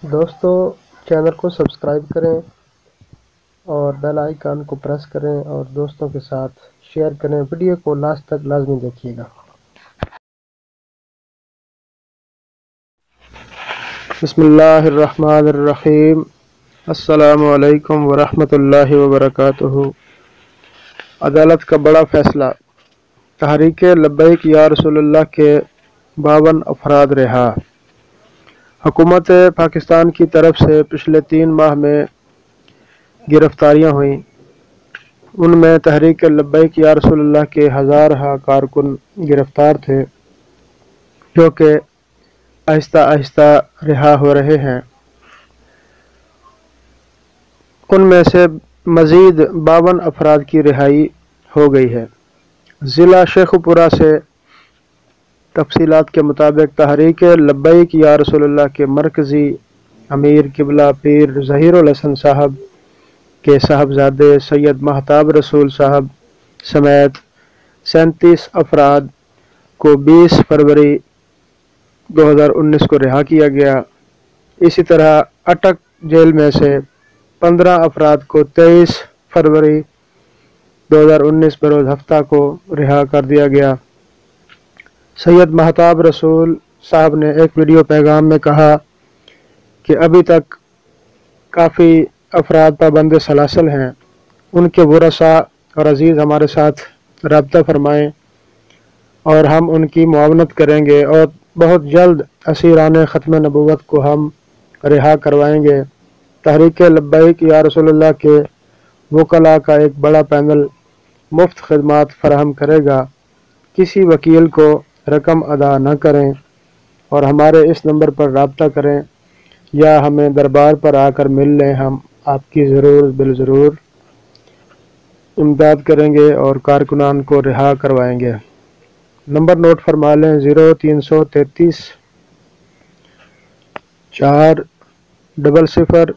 دوستو چینل کو سبسکرائب کریں اور بیل آئیکن کو پریس کریں اور دوستوں کے ساتھ شیئر کریں۔ ویڈیو کو لاسٹ تک لازمی دیکھیے گا۔ بسم اللہ الرحمن الرحیم۔ السلام علیکم ورحمۃ اللہ وبرکاتہ۔ عدالت کا بڑا فیصلہ، تحریک لبیک یا رسول اللہ کے 52 افراد رہا۔ حکومت پاکستان کی طرف سے پچھلے 3 ماہ میں گرفتاریاں ہوئیں۔ ان میں تحریک لبیک یا رسول اللہ کے ہزارہ کارکن گرفتار تھے، جو کہ آہستہ آہستہ رہا ہو رہے ہیں۔ ان میں سے مزید 52 افراد کی رہائی ہو گئی ہے۔ ضلع شیخوپورہ سے تفصیلات کے مطابق تحریک لبیک یا رسول اللہ کے مرکزی امیر قبلہ پیر ظہیر الحسن صاحب کے صاحبزادے سید مہتاب رسول صاحب سمیت 37 افراد کو 20 فروری 2019 کو رہا کیا گیا۔ اسی طرح اٹک جیل میں سے 15 افراد کو 23 فروری 2019 بروز ہفتہ کو رہا کر دیا گیا۔ سید مہتاب رسول صاحب نے ایک ویڈیو پیغام میں کہا کہ ابھی تک کافی افراد پابند سلاسل ہیں۔ ان کے ورثاء اور عزیز ہمارے ساتھ رابطہ فرمائیں اور ہم ان کی معاونت کریں گے اور بہت جلد اسیران ختم نبوت کو ہم رہا کروائیں گے۔ تحریک لبیک یا رسول اللہ کے وکلاء کا ایک بڑا پینل مفت خدمات فراہم کرے گا۔ کسی وکیل کو رقم ادا نہ کریں اور ہمارے اس نمبر پر رابطہ کریں یا ہمیں دربار پر آ کر مل لیں۔ ہم آپ کی ضرور بالضرور امداد کریں گے اور کارکنان کو رہا کروائیں گے۔ نمبر نوٹ فرما لیں: 0333 400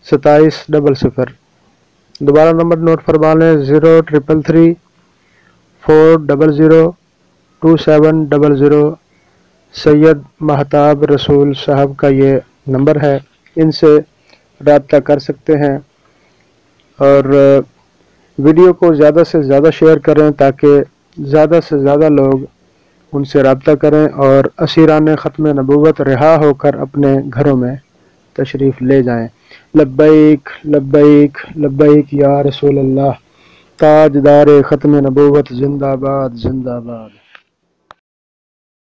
2700۔ دوبارہ نمبر نوٹ فرما لیں: 0333 400 2700۔ سید مہتاب رسول صاحب کا یہ نمبر ہے، ان سے رابطہ کر سکتے ہیں۔ اور ویڈیو کو زیادہ سے زیادہ شیئر کریں تاکہ زیادہ سے زیادہ لوگ ان سے رابطہ کریں اور اسیران ختم نبوت رہا ہو کر اپنے گھروں میں تشریف لے جائیں۔ لبیک لبیک لبیک یا رسول اللہ، تاجدار ختم نبوت، زندہ باد زندہ باد۔